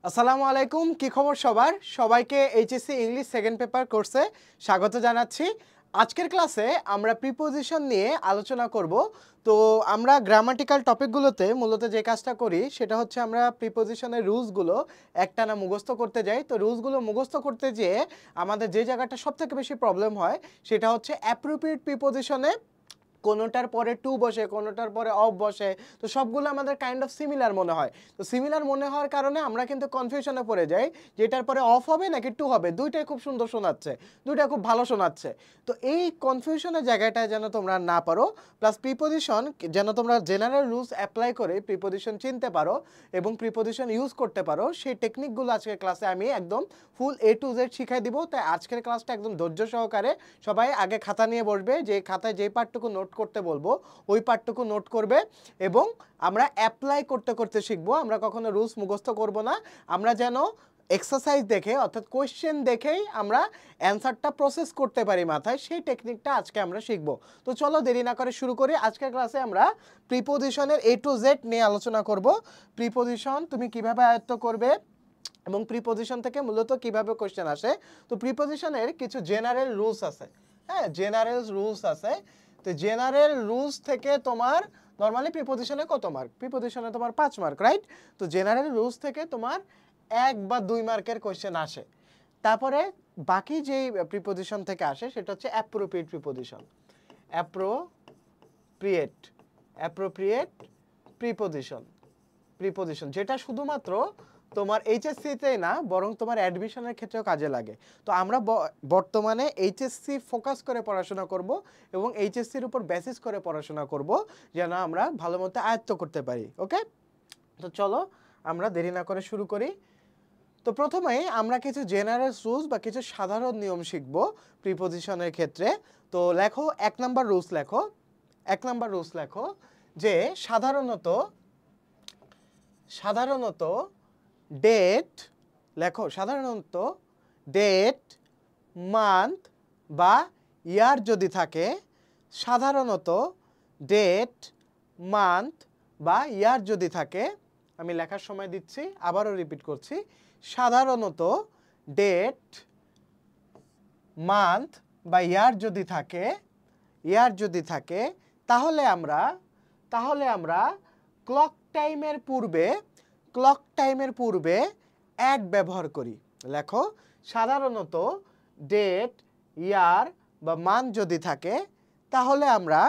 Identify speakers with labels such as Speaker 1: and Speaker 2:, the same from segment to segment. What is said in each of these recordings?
Speaker 1: আসসালামু আলাইকুম, কি খবর সবার? সবাইকে এইচএসসি ইংলিশ সেকেন্ড পেপার কোর্সে স্বাগত জানাচ্ছি। আজকের ক্লাসে আমরা প্রিপোজিশন নিয়ে আলোচনা করব। তো আমরা গ্রামাটিক্যাল টপিকগুলোতে মূলত যে কাজটা করি সেটা হচ্ছে আমরা প্রিপোজিশনের রুলসগুলো একটানা মুখস্থ করতে যাই। তো রুলসগুলো মুখস্থ করতে যেয়ে আমাদের যে জায়গাটা সবথেকে বেশি প্রবলেম হয় সেটা হচ্ছে অ্যাপ্রোপ্রিয়েট প্রিপোজিশনে কোনোটার পরে টু বসে, কোনোটার পরে অফ বসে। তো সবগুলো আমাদের কাইন্ড অফ সিমিলার মনে হয়। তো সিমিলার মনে হওয়ার কারণে আমরা কিন্তু কনফিউশনে পড়ে যাই যে এটার পরে অফ হবে নাকি টু হবে। দুইটাই খুব সুন্দর শোনাচ্ছে, দুইটা খুব ভালো শোনাচ্ছে। তো এই কনফিউশনের জায়গাটায় যেন তোমরা না পারো, প্লাস প্রিপোজিশন যেন তোমরা জেনারেল রুলস অ্যাপ্লাই করে প্রিপোজিশন চিনতে পারো এবং প্রিপোজিশন ইউজ করতে পারো, সেই টেকনিকগুলো আজকের ক্লাসে আমি একদম ফুল A to Z শিখাই দিব। তাই আজকের ক্লাসটা একদম ধৈর্য সহকারে সবাই আগে খাতা নিয়ে বসবে, যে খাতায় যে পার্টটুকু নোট করতে বলবো ওই পার্টটুকু নোট করবে এবং আমরা অ্যাপ্লাই করতে করতে শিখবো। আমরা কখনো রুলস মুখস্থ করব না, আমরা যেন এক্সারসাইজ দেখে অর্থাৎ কোয়েশ্চেন দেখেই আমরা অ্যান্সারটা প্রসেস করতে পারি মাথায়, সেই টেকনিকটা আজকে আমরা শিখবো। তো চলো দেরি না করে শুরু করি। আজকের ক্লাসে আমরা প্রিপোজিশনের A to Z নিয়ে আলোচনা করব। প্রিপোজিশন তুমি কিভাবে আয়ত্ত করবে এবং প্রিপোজিশন থেকে মূলত কিভাবে কোশ্চেন আসে। তো প্রিপোজিশনের কিছু জেনারেল রুলস আছে, হ্যাঁ জেনারেল রুলস আছে। তো জেনারেল রুলস থেকে তোমার নর্মালি প্রিপোজিশনে কত মার্ক? প্রিপোজিশনে তোমার 5 মার্ক, রাইট? তো জেনারেল রুলস থেকে তোমার 1 বা 2 মার্কের কোশ্চেন আসে। তারপরে বাকি যেই প্রিপোজিশন থেকে আসে সেটা হচ্ছে appropriate preposition. Appropriate appropriate preposition যেটা শুধুমাত্র তোমার এইচএসসিতেই না বরং তোমার অ্যাডমিশনের ক্ষেত্রেও কাজে লাগে। তো আমরা বর্তমানে এইচএসসি ফোকাস করে পড়াশোনা করব এবং এইচএসসির উপর বেসিস করে পড়াশোনা করব যেন আমরা ভালো মতো আয়ত্ত করতে পারি। ওকে, তো চলো আমরা দেরি না করে শুরু করি। তো প্রথমেই আমরা কিছু জেনারেল রুলস বা কিছু সাধারণ নিয়ম শিখব প্রিপোজিশনের ক্ষেত্রে। তো লেখো 1 নাম্বার রুলস লেখো। 1 নাম্বার রুলস লেখো যে সাধারণত ডেট লেখো, সাধারণত ডেট, মান্থ বা ইয়ার যদি থাকে, সাধারণত ডেট, মান্থ বা ইয়ার যদি থাকে, আমি লেখার সময় দিচ্ছি, আবারও রিপিট করছি, সাধারণত ডেট, মান্থ বা ইয়ার যদি থাকে তাহলে আমরা ক্লক টাইমের পূর্বে অ্যাট ব্যবহার করি। লেখো, সাধারণত ডেট, ইয়ার বা মান্থ যদি থাকে তাহলে আমরা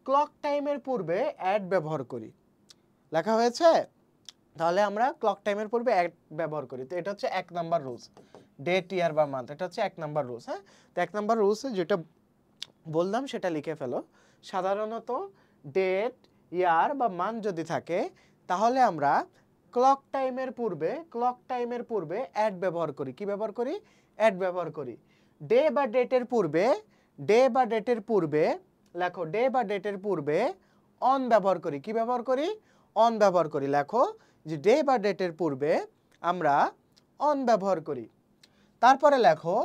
Speaker 1: ক্লক টাইমের পূর্বে অ্যাট ব্যবহার করি। লেখা হয়েছে? তাহলে আমরা ক্লক টাইমের পূর্বে অ্যাট ব্যবহার করি। তো এটা হচ্ছে 1 নাম্বার রুলস, ডেট, ইয়ার বা মান্থ, এটা হচ্ছে 1 নাম্বার রুলস। হ্যাঁ, তো 1 নাম্বার রুলসে যেটা বললাম সেটা লিখে ফেলো। সাধারণত ডেট, ইয়ার বা মান্থ যদি থাকে তাহলে আমরা ক্লক টাইমের পূর্বে অ্যাট ব্যবহার করি। কি ব্যবহার করি? অ্যাট ব্যবহার করি। ডে বা ডেটের পূর্বে লেখো, ডে বা ডেটের পূর্বে অন ব্যবহার করি। কি ব্যবহার করি? অন ব্যবহার করি। লেখো যে ডে বা ডেটের পূর্বে আমরা অন ব্যবহার করি। তারপরে লেখো,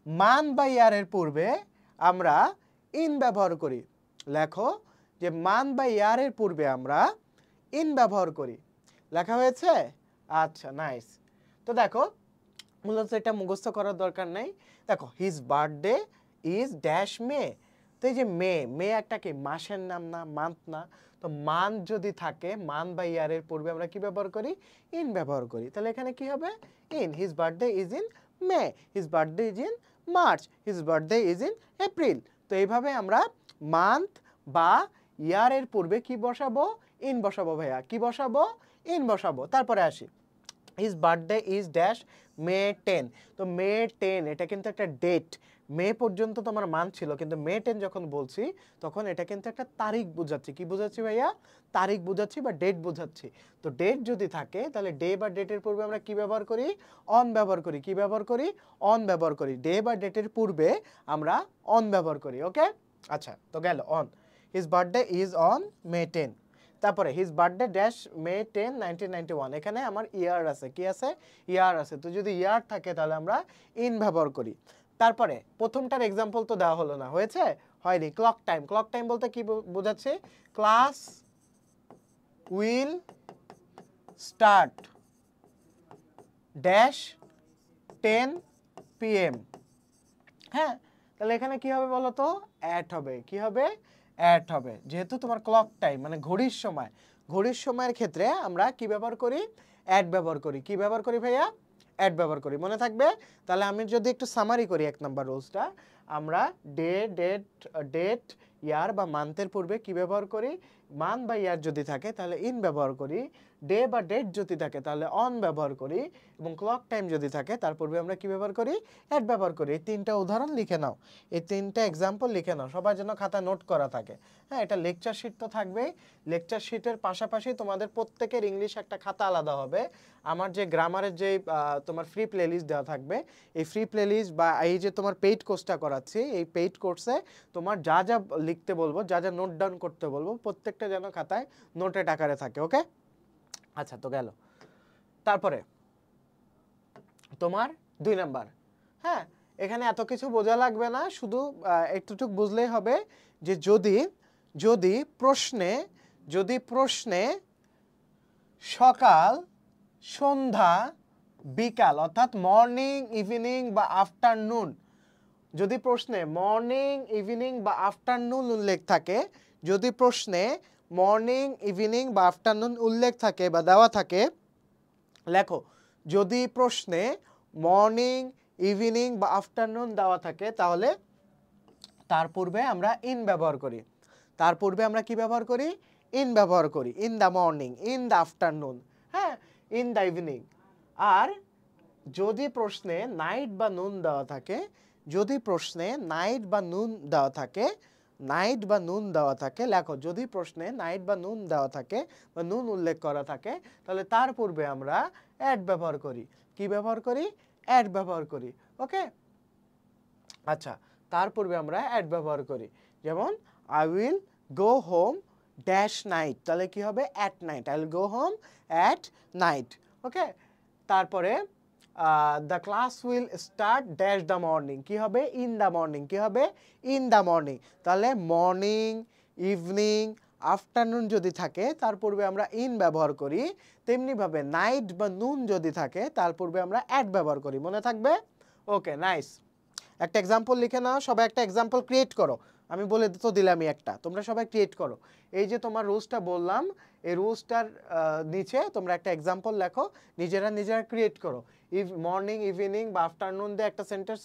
Speaker 1: মান্থ বা ইয়ারের পূর্বে আমরা ইন ব্যবহার করি। লেখো যে মান্থ বা ইয়ারের পূর্বে আমরা ইন ব্যবহার করি। লেখা হয়েছে? আচ্ছা, নাইস। তো দেখো, মূলত এটা মুখস্থ করার দরকার নেই। দেখো, হিজ বার্থডে ইজ ড্যাশ মে। তো এই যে মে একটা কি মাসের নাম না, মান্থ না? তো মান্থ যদি থাকে, মান্থ বা ইয়ারের পূর্বে আমরা কি ব্যবহার করি? ইন ব্যবহার করি। তাহলে এখানে কি হবে? In. His birthday is in May, his birthday is in March, his birthday is in April. তো এইভাবে আমরা মান্থ বা ইয়ারের পূর্বে কি বসাবো? ইন বসাবো। ভাইয়া কি বসাবো? ইন বসাবো। তারপরে আসি, হিজ বার্থডে ইজ ড্যাশ মে 10। তো মে 10 এটা কিন্তু একটা ডেট। মে পর্যন্ত তো আমার মান্থ ছিল, কিন্তু মে 10 যখন বলছি তখন এটা কিন্তু একটা তারিখ বোঝাচ্ছি। কি বোঝাচ্ছি ভাইয়া? তারিখ বোঝাচ্ছি বা ডেট বোঝাচ্ছি। তো ডেট যদি থাকে তাহলে ডে বা ডেটের পূর্বে আমরা কি ব্যবহার করি? অন ব্যবহার করি। কি ব্যবহার করি? অন ব্যবহার করি। ডে বা ডেটের পূর্বে আমরা অন ব্যবহার করি। ওকে, আচ্ছা, তো গেল on. His birthday is on May 10। তারপরে হিজ বার্থডে ড্যাশ মে 10, 1991। এখানে আমার ইয়ার আছে। কি আছে? ইয়ার আছে। তো যদি ইয়ার থাকে তাহলে আমরা ইন ব্যবহার করি। তারপরে প্রথমটার এক্সাম্পল তো দেওয়া হলো না, হয়েছে? হয়নি। ক্লক টাইম বলতে কি বোঝাচ্ছে? Class will start dash 10 PM। হ্যাঁ, তাহলে এখানে কি হবে বলো তো, অ্যাট হবে। কি হবে? অ্যাট হবে। যেহেতু তোমার ক্লক টাইম মানে ঘড়ির সময়, ঘড়ির সময়ের ক্ষেত্রে আমরা কি ব্যবহার করি? অ্যাট ব্যবহার করি। কি ব্যবহার করি ভাইয়া? অ্যাট ব্যবহার করি। মনে থাকবে? তাহলে আমি যদি একটু সামারি করি 1 নাম্বার রুলসটা, আমরা ডেট ইয়ার বা মান্থের পূর্বে কি ব্যবহার করি? মান্থ বা ইয়ার যদি থাকে তাহলে ইন ব্যবহার করি, ডে বা ডেট যদি থাকে তাহলে অন ব্যবহার করি, এবং ক্লক টাইম যদি থাকে তার পূর্বে আমরা কি ব্যবহার করি? অ্যাট ব্যবহার করি। এই 3টা উদাহরণ লিখে নাও, এই 3টা এক্সাম্পল লিখে নাও, সবার জন্য খাতা নোট করা থাকে। হ্যাঁ, এটা লেকচার শিট তো থাকবেই। লেকচার শিটের পাশাপাশি তোমাদের প্রত্যেকের ইংলিশ একটা খাতা আলাদা হবে। আমার যে গ্রামারের যে তোমার ফ্রি প্লেলিস্ট দেওয়া থাকবে, এই ফ্রি প্লেলিস্ট বা এই যে তোমার পেইড কোর্সটা করাচ্ছি, এই পেইড কোর্সে তোমার যা যা লিখতে বলবো, যা যা নোট ডাউন করতে বলবো, প্রত্যেকটা যেন খাতায় নোটেড আকারে থাকে। ওকে, আচ্ছা, তো গেল। তারপরে তোমার 2 নাম্বার। হ্যাঁ, এখানে এত কিছু বোঝা লাগবে না, শুধু একটুটুক বুঝলেই হবে যে যদি প্রশ্নে সকাল, সন্ধ্যা, বিকাল অর্থাৎ মর্নিং, ইভিনিং বা আফটারনুন, যদি প্রশ্নে মর্নিং, ইভিনিং বা আফটারনুন উল্লেখ থাকে, যদি প্রশ্নে মর্নিং, ইভিনিং বা আফটারনুন উল্লেখ থাকে বা দেওয়া থাকে, লেখো যদি প্রশ্নে মর্নিং, ইভিনিং বা আফটারনুন দেওয়া থাকে তাহলে তার পূর্বে আমরা ইন ব্যবহার করি। তার পূর্বে আমরা কি ব্যবহার করি? ইন ব্যবহার করি। In the morning, in the afternoon, হ্যাঁ, ইন দ্য ইভিনিং। আর যদি প্রশ্নে নাইট বা নুন দেওয়া থাকে, যদি প্রশ্নে নাইট বা নুন দেওয়া থাকে, নাইট বা নুন দেওয়া থাকে, লেখো যদি প্রশ্নে নাইট বা নুন দেওয়া থাকে বা নুন উল্লেখ করা থাকে তাহলে তার পূর্বে আমরা অ্যাট ব্যবহার করি। কি ব্যবহার করি? অ্যাট ব্যবহার করি। ওকে, আচ্ছা, তার পূর্বে আমরা অ্যাট ব্যবহার করি। যেমন I will go home dash night, তাহলে কি হবে? At night. I will go home at night. Okay, তারপরে the class will start dash the morning, কি হবে? In the morning. কি হবে? In the morning. তাহলে মর্নিং, ইভিনিং, আফটারনুন যদি থাকে তার পূর্বে আমরা ইন ব্যবহার করি, তেমনিভাবে নাইট বা নুন যদি থাকে তার পূর্বে আমরা অ্যাট ব্যবহার করি। মনে থাকবে? ওকে, নাইস। একটা এক্সাম্পল লিখে নাও, সবাই একটা এক্সাম্পল ক্রিয়েট করো। আমি বলে তো দিলামই একটা, তোমরা সবাই ক্রিয়েট করো। এই যে তোমার রুলসটা বললাম, এই রুলসটার নিচে তোমরা একটা এক্সাম্পল লেখো, নিজেরা ক্রিয়েট করো। মর্নিং, ইভিনিং বা আফটারনুন দিয়ে একটা সেন্টেন্স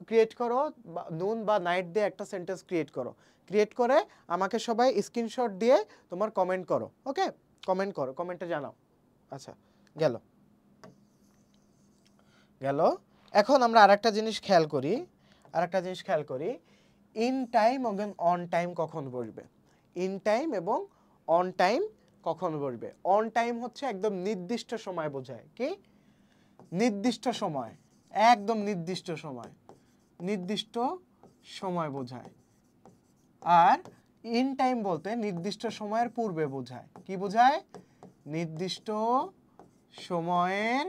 Speaker 1: ক্রিয়েট করো, নুন বা নাইট দিয়ে একটা সেন্টেন্স ক্রিয়েট করো। ক্রিয়েট করে আমাকে সবাই স্ক্রিনশট দিয়ে তোমার কমেন্ট করো। ওকে, কমেন্ট করো, কমেন্টে জানাও। আচ্ছা, গেল। এখন আমরা আরেকটা জিনিস খেয়াল করি, ইন টাইম এবং অন টাইম কখন বসবে। ইন টাইম এবং অন টাইম কখন বসবে। অন টাইম হচ্ছে একদম নির্দিষ্ট সময় বোঝায়। কি? নির্দিষ্ট সময়, একদম নির্দিষ্ট সময় বোঝায়। আর ইন টাইম বলতে নির্দিষ্ট সময়ের পূর্বে বোঝায়। কি বোঝায়? নির্দিষ্ট সময়ের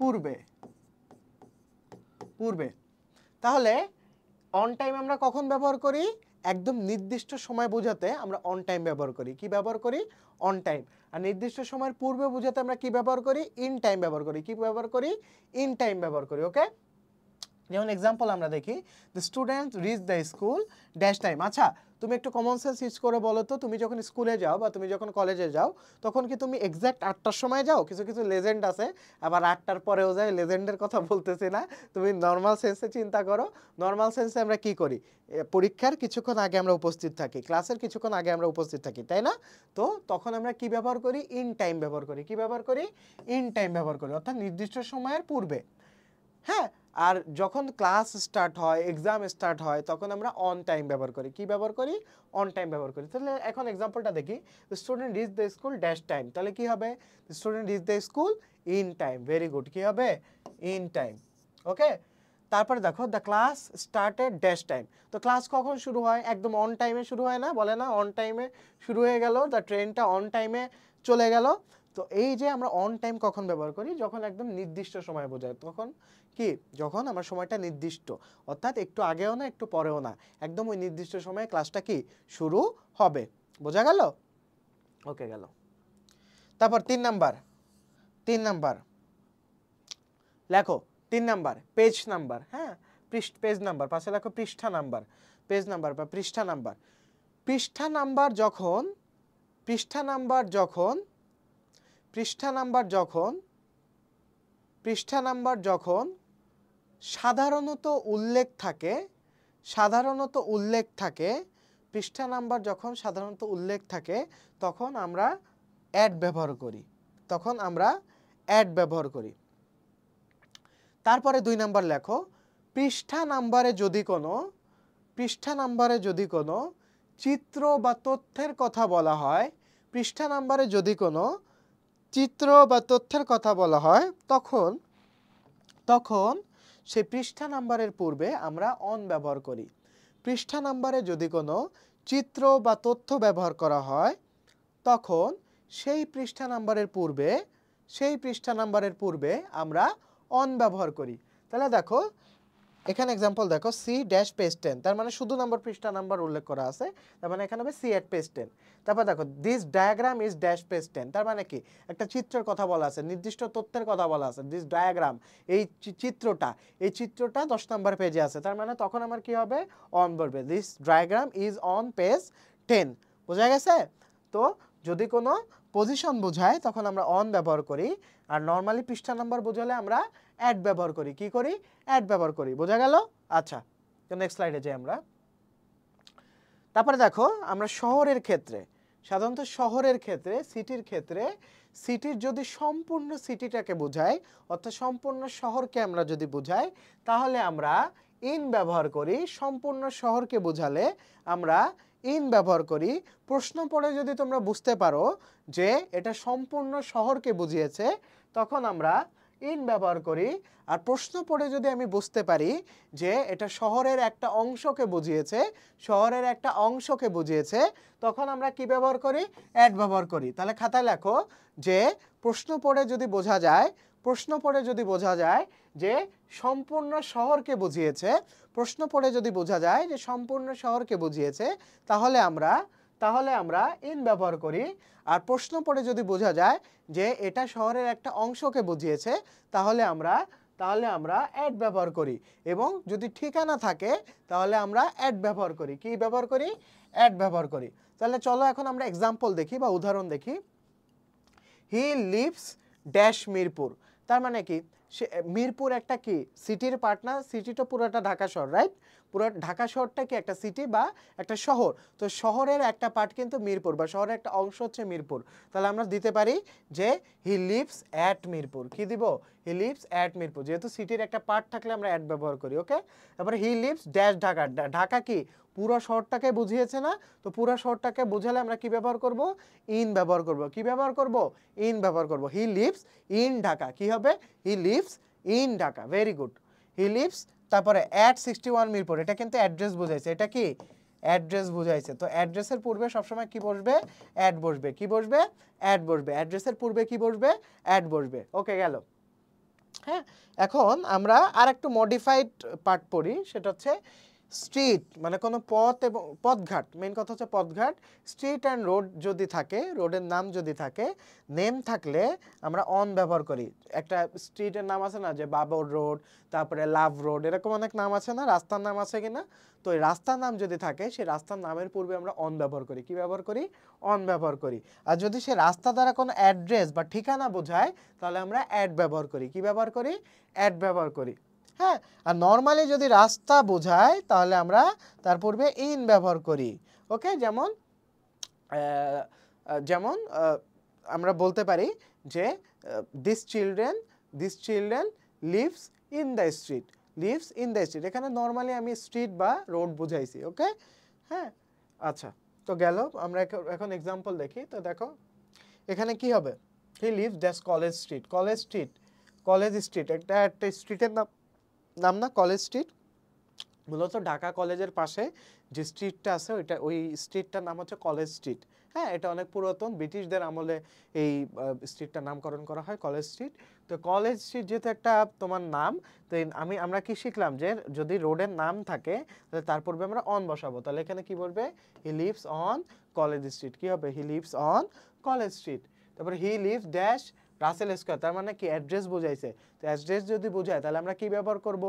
Speaker 1: পূর্বে। তাহলে অন টাইম আমরা কখন ব্যবহার করি? একদম নির্দিষ্ট সময় বোঝাতে আমরা অন টাইম ব্যবহার করি। কি ব্যবহার করি? On time. আর নির্দিষ্ট সময়ের পূর্বে বোঝাতে আমরা কি ব্যবহার করি? ইন টাইম ব্যবহার করি। কি ব্যবহার করি? ইন টাইম ব্যবহার করি। ওকে, যেমন এক্সাম্পল আমরা দেখি, the student reach the school dash time. আচ্ছা, তুমি একটু কমন সেন্স ইউজ করে বলো তো, তুমি যখন স্কুলে যাও বা তুমি যখন কলেজে যাও তখন কি তুমি এক্স্যাক্ট 8টার সময় যাও? কিছু কিছু লেজেন্ড আছে আবার 8টার পরেও যায়, লেজেন্ডের কথা বলতেছি না, তুমি নর্মাল সেন্সে চিন্তা করো। নর্মাল সেন্সে আমরা কি করি? পরীক্ষার কিছুক্ষণ আগে আমরা উপস্থিত থাকি, ক্লাসের কিছুক্ষণ আগে আমরা উপস্থিত থাকি, তাই না? তো তখন আমরা কি ব্যবহার করি? ইন টাইম ব্যবহার করি। কি ব্যবহার করি? ইন টাইম ব্যবহার করি, অর্থাৎ নির্দিষ্ট সময়ের পূর্বে। হ্যাঁ, আর যখন ক্লাস স্টার্ট হয়, এক্সাম স্টার্ট হয়, তখন আমরা অন টাইম ব্যবহার করি। কি ব্যবহার করি? অন টাইম ব্যবহার করি। তাহলে এখন এক্সাম্পলটা দেখি, student reach the school dash time, তাহলে কি হবে? Student reach the school in time. Very good. কি হবে? In time. ওকে, তারপরে দেখো, the class started dash time. তো ক্লাস কখন শুরু হয়? একদম অন টাইমে শুরু হয় না? বলে না অন টাইমে শুরু হয়ে গেল, দ্য ট্রেনটা অন টাইমে চলে গেল। তো এই যে আমরা অন টাইম কখন ব্যবহার করি? যখন একদম নির্দিষ্ট সময় বোঝায়। তখন কি? যখন আমার সময়টা নির্দিষ্ট, অর্থাৎ একটু আগেও না একটু পরেও না, একদম ওই নির্দিষ্ট সময়ে ক্লাসটা কি শুরু হবে। বোঝা গেল? ওকে, গেল। তারপর 3 নাম্বার, 3 নাম্বার লেখো 3 নাম্বার পেজ নাম্বার, হ্যাঁ পেজ নাম্বার, পাশে লেখো পৃষ্ঠা নাম্বার, পেজ নাম্বার বা পৃষ্ঠা নাম্বার। পৃষ্ঠা নাম্বার যখন পৃষ্ঠা নাম্বার যখন পৃষ্ঠা নাম্বার যখন পৃষ্ঠা নাম্বার যখন সাধারণত উল্লেখ থাকে, সাধারণত উল্লেখ থাকে, পৃষ্ঠা নাম্বার যখন সাধারণত উল্লেখ থাকে তখন আমরা অ্যাট ব্যবহার করি, তখন আমরা অ্যাট ব্যবহার করি। তারপরে 2 নাম্বার লেখো পৃষ্ঠা নাম্বারে যদি কোনো পৃষ্ঠা নাম্বারে যদি কোনো চিত্র বা তথ্যের কথা বলা হয়, পৃষ্ঠা নাম্বারে যদি কোনো চিত্র বা তথ্যের কথা বলা হয় তখন তখন সেই পৃষ্ঠা নাম্বারের পূর্বে আমরা অন ব্যবহার করি। পৃষ্ঠা নাম্বারে যদি কোনো চিত্র বা তথ্য ব্যবহার করা হয় তখন সেই পৃষ্ঠা নাম্বারের পূর্বে আমরা অন ব্যবহার করি। তাহলে দেখো এখানে एग्जांपल দেখো সি ড্যাশ পেজ 10, তার মানে শুধু নম্বর পৃষ্ঠা নাম্বার উল্লেখ করা আছে, তার মানে এখানে হবে সি এট পেজ 10। তারপর দেখো this diagram is dash page 10, তার মানে কি একটা চিত্রের কথা বলা আছে, নির্দিষ্ট তথ্যের কথা বলা আছে। দিস ডায়াগ্রাম এই চিত্রটা 10 নম্বর পেজে আছে, তার মানে তখন আমার কি হবে অন বলবে। This diagram is on page 10, বোঝা গেছে? তো যদি কোনো পজিশন বোঝায় তখন আমরা অন ব্যবহার করি, আর নরমালি পৃষ্ঠা নাম্বার বোঝালে আমরা অ্যাট ব্যবহার করি। কি করি? অ্যাট ব্যবহার করি। বোঝা গেল? আচ্ছা, তো নেক্সট স্লাইডে যাই আমরা। তারপরে দেখো আমরা শহরের ক্ষেত্রে, সাধারণত শহরের ক্ষেত্রে, সিটির ক্ষেত্রে, সিটির যদি সম্পূর্ণ সিটিটাকে বোঝায় অর্থাৎ সম্পূর্ণ শহরকে আমরা যদি বোঝাই তাহলে আমরা ইন ব্যবহার করি। সম্পূর্ণ শহরকে বোঝালে আমরা ইন ব্যবহার করি। প্রশ্ন পড়ে যদি তোমরা বুঝতে পারো যে এটা সম্পূর্ণ শহরকে বুঝিয়েছে তখন আমরা ইন ব্যবহার করি। আর প্রশ্ন পড়ে যদি আমি বুঝতে পারি যে এটা শহরের একটা অংশকে বুঝিয়েছে, শহরের একটা অংশকে বুঝিয়েছে, তখন আমরা কি ব্যবহার করি? অ্যাট ব্যবহার করি। তাহলে খাতায় লেখো যে প্রশ্ন পড়ে যদি বোঝা যায়, প্রশ্ন পড়ে যদি বোঝা যায় যে সম্পূর্ণ শহরকে বুঝিয়েছে, প্রশ্ন পড়ে যদি বোঝা যায় যে সম্পূর্ণ শহরকে বুঝিয়েছে তাহলে আমরা ইন ব্যবহার করি। আর প্রশ্ন পড়ে যদি বোঝা যায় যে এটা শহরের একটা অংশকে বুঝিয়েছে তাহলে আমরা অ্যাট ব্যবহার করি। এবং যদি ঠিকানা থাকে তাহলে আমরা অ্যাট ব্যবহার করি। কি ব্যবহার করি? অ্যাট ব্যবহার করি। তাহলে চলো এখন আমরা এক্সাম্পল দেখি বা উদাহরণ দেখি। হি লিভস ড্যাশ মিরপুর, তার মানে কি মিরপুর একটা কি সিটির পার্ট না? সিটিটা পুরোটা ঢাকা শহর, রাইট? পুরো ঢাকা শহরটা কি একটা সিটি বা একটা শহর, তো শহরের একটা পার্ট কিন্তু মিরপুর বা শহরের একটা অংশ হচ্ছে মিরপুর। তাহলে আমরা দিতে পারি যে হি লিভস অ্যাট মিরপুর। কি দিব? He lives at Mirpur. যেহেতু সিটির একটা পার্ট থাকলে আমরা অ্যাট ব্যবহার করি। ওকে, তারপরে he lives dash Dhaka, Dhaka কি পুরো শহরটাকে বুঝিয়েছে না? তো পুরো শহরটাকে বোঝালে আমরা কি ব্যবহার করব? ইন ব্যবহার করব। কি ব্যবহার করব? ইন ব্যবহার করব। হি লিভস ইন ঢাকা, কি হবে? He lives in Dhaka. Very good. He lives, তারপরে অ্যাট 61 মিরপুর, এটা কিন্তু অ্যাড্রেস বোঝাইছে। এটা কি অ্যাড্রেস বোঝাইছে। তো অ্যাড্রেসের পূর্বে সবসময় কি বসবে? অ্যাট বসবে। কি বসবে? অ্যাট বসবে। অ্যাড্রেসের পূর্বে কি বসবে? অ্যাট বসবে। ওকে, গেল। হ্যাঁ, এখন আমরা আর একটু মডিফাইড পার্ট পড়ি, সেটা হচ্ছে স্ট্রিট, মানে কোনো পথ এবং পথঘাট, মেইন কথা হচ্ছে পথঘাট। স্ট্রিট অ্যান্ড রোড যদি থাকে, রোডের নাম যদি থাকে, নেম থাকলে আমরা অন ব্যবহার করি। একটা স্ট্রিটের নাম আছে না, যে বাবর রোড, তারপরে লাভ রোড, এরকম অনেক নাম আছে না? রাস্তার নাম আছে কিনা? তো এই রাস্তার নাম যদি থাকে সেই রাস্তার নামের পূর্বে আমরা অন ব্যবহার করি। কি ব্যবহার করি? অন ব্যবহার করি। আর যদি সে রাস্তা দ্বারা কোনো অ্যাড্রেস বা ঠিকানা বোঝায় তাহলে আমরা অ্যাট ব্যবহার করি। কি ব্যবহার করি? অ্যাট ব্যবহার করি। হ্যাঁ, আর নর্মালি যদি রাস্তা বোঝায় তাহলে আমরা তার পূর্বে ইন ব্যবহার করি। ওকে, যেমন যেমন আমরা বলতে পারি যে this children lives in the street, lives in the street. এখানে নর্মালি আমি স্ট্রিট বা রোড বুঝাইছি। ওকে, হ্যাঁ, আচ্ছা, তো গেল। আমরা এখন এক্সাম্পল দেখি। তো দেখো এখানে কি হবে? He lives dash college street. College street একটা স্ট্রিটের নাম না? কলেজ স্ট্রিট মূলত ঢাকা কলেজের পাশে যে স্ট্রিটটা আছে ওই স্ট্রিটটার নাম হচ্ছে কলেজ স্ট্রিট। হ্যাঁ, এটা অনেক পুরাতন, ব্রিটিশদের আমলে এই স্ট্রিটটার নামকরণ করা হয় কলেজ স্ট্রিট। তো কলেজ স্ট্রিট যেহেতু একটা তোমার নাম, তো আমরা কি শিখলাম যে যদি রোডের নাম থাকে তাহলে তার পূর্বে আমরা অন বসাবো। তাহলে এখানে কি বলবে? He lives on college street. কি হবে? He lives on college street. তারপরে he lives dash Russell square তার মানে কি অ্যাড্রেস বোঝাইছে। তো অ্যাড্রেস যদি বোঝায় তাহলে আমরা কি ব্যবহার করব,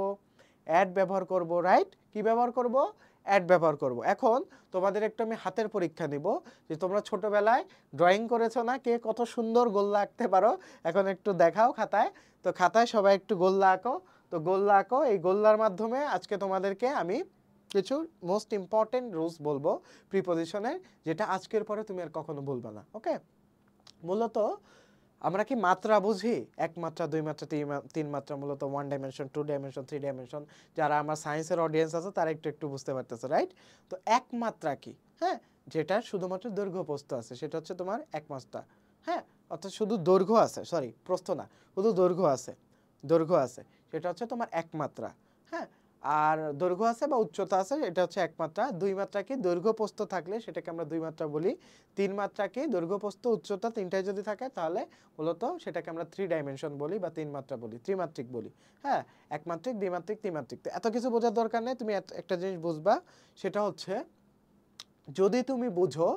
Speaker 1: অ্যাড ব্যবহার করব, রাইট? কি ব্যবহার করব, অ্যাড ব্যবহার করব। এখন তোমাদের একটু আমি হাতের পরীক্ষা নিব যে তোমরা ছোটবেলায় ড্রয়িং করেছো না, কে কত সুন্দর গোল্লা আঁকতে পারো, এখন একটু দেখাও খাতায়। তো খাতায় সবাই একটু গোল্লা আঁকো। তো গোল্লা আঁকো, এই গোল্লার মাধ্যমে আজকে তোমাদেরকে আমি কিছু মোস্ট ইম্পর্টেন্ট রুলস বলবো প্রিপজিশনের, যেটা আজকের পরে তুমি আর কখনো বলবে না। ওকে, মূলত আমরা কি মাত্রা বুঝি, এক মাত্রা, দুই মাত্রা, তিন মাত্রা, মূলত 1 ডাইমেনশন, 2 ডাইমেনশন, 3 ডাইমেনশন। যারা আমার সায়েন্সের অডিয়েন্স আছে তারা একটু একটু বুঝতে পারতেছে, রাইট? তো এক মাত্রা কি, হ্যাঁ, যেটা শুধুমাত্র দৈর্ঘ্য প্রস্থ আছে, সেটা হচ্ছে তোমার এক মাত্রা। হ্যাঁ, অর্থাৎ শুধু দৈর্ঘ্য আছে, সরি প্রস্থ না, শুধু দৈর্ঘ্য আছে, দৈর্ঘ্য আছে, সেটা হচ্ছে তোমার এক মাত্রা। হ্যাঁ, আর দৈর্ঘ্য আছে বা উচ্চতা আছে, এটা হচ্ছে এক মাত্রা। দুই মাত্রা কি, দৈর্ঘ্য প্রস্থ থাকলে সেটাকে আমরা দুই মাত্রা বলি। তিন মাত্রা কি, দৈর্ঘ্য প্রস্থ উচ্চতা তিনটাই যদি থাকে তাহলে মূলত সেটাকে আমরা 3 ডাইমেনশন বলি বা তিন মাত্রা বলি, ত্রিমাত্রিক বলি। হ্যাঁ, একমাত্রিক, দ্বিমাত্রিক, ত্রিমাত্রিক। তো এত কিছু বোঝার দরকার নেই, তুমি একটা জিনিস বুঝবা, সেটা হচ্ছে যদি তুমি বুঝো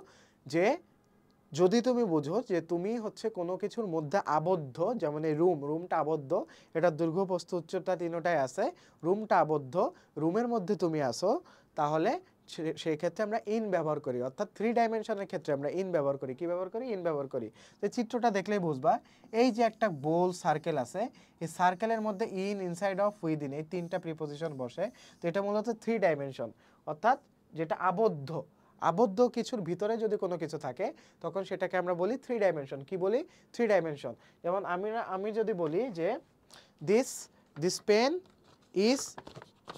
Speaker 1: যে তুমি হচ্ছে কোনো কিছুর মধ্যে আবদ্ধ, যেমন এই রুমটা আবদ্ধ, এটা দৈর্ঘ্য প্রস্থ উচ্চতা তিনটাই আছে, রুমটা আবদ্ধ, রুমের মধ্যে তুমি আসো, তাহলে সেই ক্ষেত্রে আমরা ইন ব্যবহার করি, অর্থাৎ 3 ডাইমেনশনের ক্ষেত্রে আমরা ইন ব্যবহার করি। কি ব্যবহার করি, ইন ব্যবহার করি। তো চিত্রটা দেখলেই বুঝবা, এই যে একটা গোল সার্কেল আছে, এই সার্কেলের মধ্যে ইন, ইনসাইড অফ, উইদিন, এই তিনটা প্রিপজিশন বসে। তো এটা মূলত 3 ডাইমেনশন, অর্থাৎ যেটা আবদ্ধ, আবদ্ধ কিছুর ভিতরে যদি কোনো কিছু থাকে তখন সেটাকে আমরা বলি 3 ডাইমেনশন। কি বলি, 3 ডাইমেনশন। যেমন আমি যদি বলি যে this pen is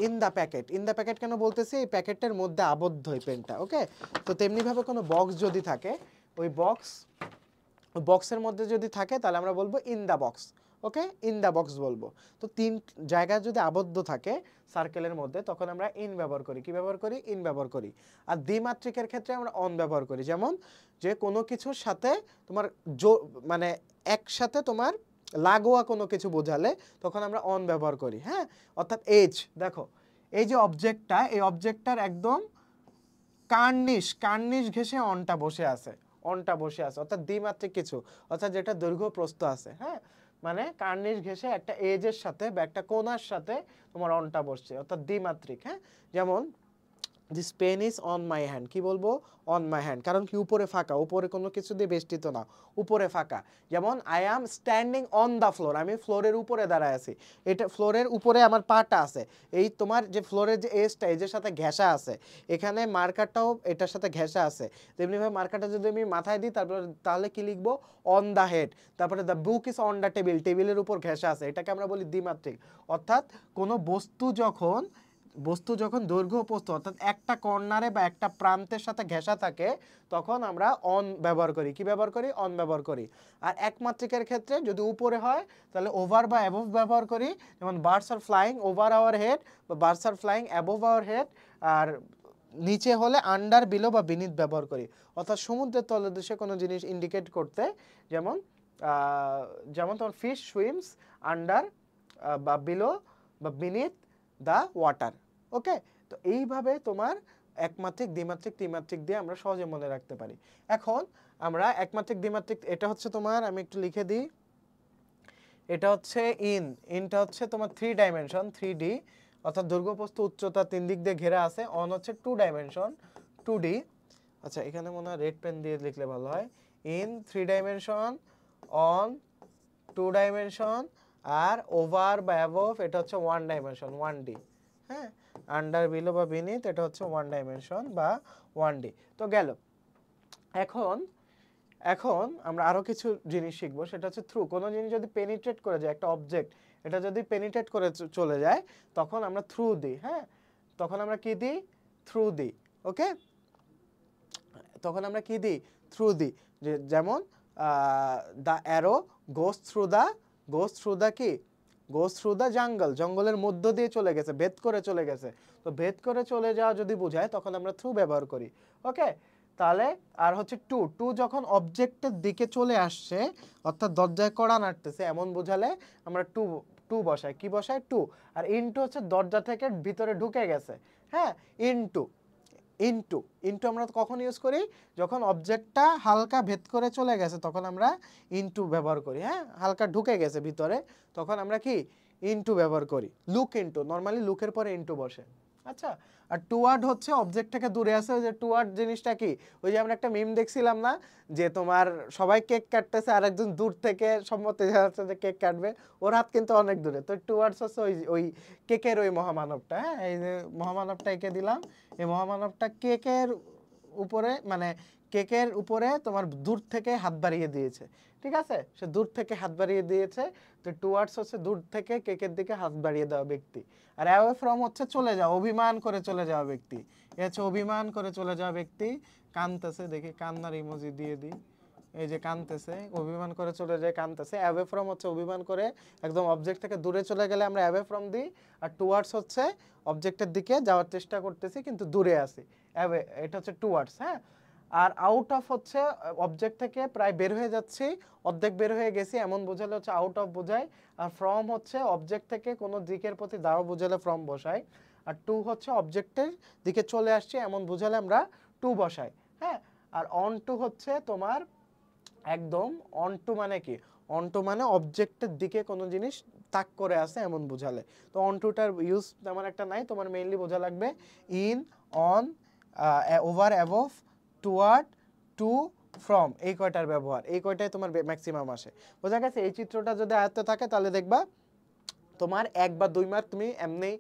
Speaker 1: in the packet. In the packet কেন বলতেছি, এই প্যাকেটের মধ্যে আবদ্ধ এই পেনটা। ওকে, তো তেমনিভাবে কোনো বক্স যদি থাকে, ওই বক্সের মধ্যে যদি থাকে তাহলে আমরা বলবো in the box. Okay, in the box বলবো। তো তিন জায়গায় যদি আবদ্ধ থাকে সার্কেলের মধ্যে তখন আমরা ইন ব্যবহার করি। কি ব্যবহার করি, ইন ব্যবহার করি। আর দ্বিমাত্রিকের ক্ষেত্রে আমরা অন ব্যবহার করি। যেমন যে কোনো কিছুর সাথে তোমার মানে একসাথে তোমার লাগোয়া কোনো কিছু বোঝালে তখন আমরা অন ব্যবহার করি। হ্যাঁ, অর্থাৎ এজ, দেখো এই যে অবজেক্টটা, এই অবজেক্টটার একদম কার্নিশ ঘেঁষে অনটা বসে আছে, অর্থাৎ দ্বিমাত্রিক কিছু, অর্থাৎ যেটা দৈর্ঘ্য প্রস্থ আছে। হ্যাঁ, মানে কার্নিশ ঘেঁষে একটা এজের সাথে বা একটা কোণার সাথে তোমার অনটা বসছে, অর্থাৎ দ্বিমাত্রিক। হ্যাঁ, যেমন this pen is on my hand. কি বলবো, অন মাই হ্যান্ড, কারণ কি উপরে ফাঁকা, উপরে কোনো কিছু দিয়ে বেষ্টিত না, উপরে ফাঁকা। যেমন I am standing on the floor, আমি ফ্লোরের উপরে দাঁড়ায় আছি, এটা ফ্লোরের উপরে আমার পাটা আছে। এই তোমার যে ফ্লোরের যে এজটা, এজের সাথে ঘেঁষা আছে, এখানে মার্কারটাও এটার সাথে ঘেঁষা আছে। তেমনিভাবে মার্কারটা যদি আমি মাথায় দিই তাহলে কি লিখবো, অন দ্য হেড। তারপরে the book is on the table, টেবিলের উপর ঘেঁষা আছে, এটাকে আমরা বলি দ্বিমাত্রিক। অর্থাৎ কোনো বস্তু যখন দৈর্ঘ্য প্রস্থ, অর্থাৎ একটা কর্নারে বা একটা প্রান্তের সাথে ঘেঁষা থাকে তখন আমরা অন ব্যবহার করি। কি ব্যবহার করি, অন ব্যবহার করি। আর একমাত্রিকের ক্ষেত্রে যদি উপরে হয় তাহলে ওভার বা অ্যাবোভ ব্যবহার করি। যেমন birds are flying over our head বা birds are flying above our head. আর নিচে হলে আন্ডার, বিলো বা বিনিথ ব্যবহার করি। অর্থাৎ সমুদ্রের তলদেশে কোনো জিনিস ইন্ডিকেট করতে, যেমন তোমার ফিশ সুইমস আন্ডার বা বিলো বা বিনিথ দ্য ওয়াটার। ওকে, তো এইভাবে তোমার একমাত্রিক, দ্বিমাত্রিক, ত্রিমাত্রিক দিয়ে আমরা সহজে মনে রাখতে পারি। এখন আমরা একমাত্রিক, দ্বিমাত্রিক, এটা হচ্ছে তোমার, আমি একটু লিখে দিই, এটা হচ্ছে ইনটা হচ্ছে তোমার 3 ডাইমেনশন, 3D, অর্থাৎ দৈর্ঘ্য প্রস্থ উচ্চতা তিন দিক দিয়ে ঘেরা আছে। অন হচ্ছে 2 ডাইমেনশন, 2D। আচ্ছা, এখানে মনে হয় রেড পেন দিয়ে লিখলে ভালো হয়। ইন 3 ডাইমেনশন, অন 2 ডাইমেনশন, আর ওভার বা অ্যাবোভ এটা হচ্ছে 1 ডাইমেনশন, 1D। হ্যাঁ, আন্ডার, বিলো বা বিনিথ এটা হচ্ছে 1 ডাইমেনশন বা 1D। তো গেল। এখন আমরা আরো কিছু জিনিস শিখবো, সেটা হচ্ছে থ্রু। কোনো জিনিস যদি পেনিট্রেট করে যায়, একটা অবজেক্ট এটা যদি পেনিট্রেট করে চলে যায় তখন আমরা থ্রু দিই। হ্যাঁ, তখন আমরা কি দিই, থ্রু দিই। ওকে, তখন আমরা কি দিই, থ্রু দিই। যেমন the arrow goes through the jungle, জঙ্গলের মধ্য দিয়ে চলে গেছে, ভেদ করে চলে গেছে। তো ভেদ করে চলে যাওয়া যদি বোঝায় তখন আমরা থ্রু ব্যবহার করি। ওকে, তাহলে আর হচ্ছে টু যখন অবজেক্টের দিকে চলে আসছে, অর্থাৎ দরজায় কড়া নাড়তেছে এমন বোঝালে আমরা টু বসাই। কি বসাই, টু। আর ইনটু হচ্ছে দরজা থেকে ভিতরে ঢুকে গেছে। হ্যাঁ, ইনটু ইনটু আমরা কখন ইউজ করি, যখন অবজেক্টটা হালকা ভেদ করে চলে গেছে তখন আমরা ইনটু ব্যবহার করি। হ্যাঁ, হালকা ঢুকে গেছে ভিতরে তখন আমরা কি ইনটু ব্যবহার করি। লুক ইনটু, নর্মালি লুকের পরে ইনটু বসে। আচ্ছা, আর টুয়ার্ড হচ্ছে অবজেক্ট থেকে দূরে আছে। ওই যে টুয়ার্ড জিনিসটা কি, ওই যে আমরা একটা মিম দেখছিলাম না, যে তোমার সবাই কেক কাটতেছে আর একজন দূর থেকে সম্মতি জানাচ্ছে যে কেক কাটবে, ওর হাত কিন্তু অনেক দূরে। তো টুয়ার্ডস হচ্ছে ওই ওই কেকের ওই মহামানবটা। হ্যাঁ, এই যে মহামানবটা এঁকে দিলাম, এই মহামানবটা কেকের উপরে, মানে কেকের উপরে তোমার দূর থেকে হাত বাড়িয়ে দিয়েছে। ঠিক আছে, সে দূর থেকে হাত বাড়িয়ে দিয়েছে। তো টুয়ার্ডস হচ্ছে দূর থেকে কেকের দিকে হাত বাড়িয়ে দেওয়া ব্যক্তি। আর অ্যাওয়ে ফ্রম হচ্ছে চলে যাওয়া, অভিমান করে চলে যাওয়া ব্যক্তি। এ হচ্ছে অভিমান করে চলে যাওয়া ব্যক্তি। কাঁদতেছে, দেখি কান্নার ইমোজি দিয়ে দিই। এই যে কাঁদতেছে, অভিমান করে চলে যায়, কাঁদতেছে। অ্যাওয়ে ফ্রম হচ্ছে অভিমান করে একদম অবজেক্ট থেকে দূরে চলে গেলে আমরা অ্যাওয়ে ফ্রম দিই। আর টুয়ার্ডস হচ্ছে অবজেক্টের দিকে যাওয়ার চেষ্টা করতেছি কিন্তু দূরে আছি, অ্যাওয়ে, এটা হচ্ছে টুয়ার্ডস। হ্যাঁ, আর আউট অফ হচ্ছে অবজেক্ট থেকে প্রায় বের হয়ে যাচ্ছি, অর্ধেক বের হয়ে গেছি এমন বোঝালে হচ্ছে আউট অফ বোঝায়। আর ফ্রম হচ্ছে অবজেক্ট থেকে কোনো দিকের প্রতি দাও বোঝালে ফ্রম বসাই। আর টু হচ্ছে অবজেক্টের দিকে চলে আসছে এমন বোঝালে আমরা টু বসাই। হ্যাঁ, আর অন টু হচ্ছে তোমার একদম, অন টু মানে কি, অন টু মানে অবজেক্টের দিকে কোনো জিনিস তাক করে আছে এমন বোঝালে। তো অন টুটার ইউজ তেমন একটা নাই, তোমার মেইনলি বোঝা লাগবে in, on, over, above, toward, to, from, এই কয়টার ব্যবহার, এই কয়টাই তোমার ম্যাক্সিমাম আসে। বোঝা গেছে? এই চিত্রটা যদি আয়ত্তে থাকে তাহলে দেখবা তোমার 1 বা 2 মার্ক তুমি এমনি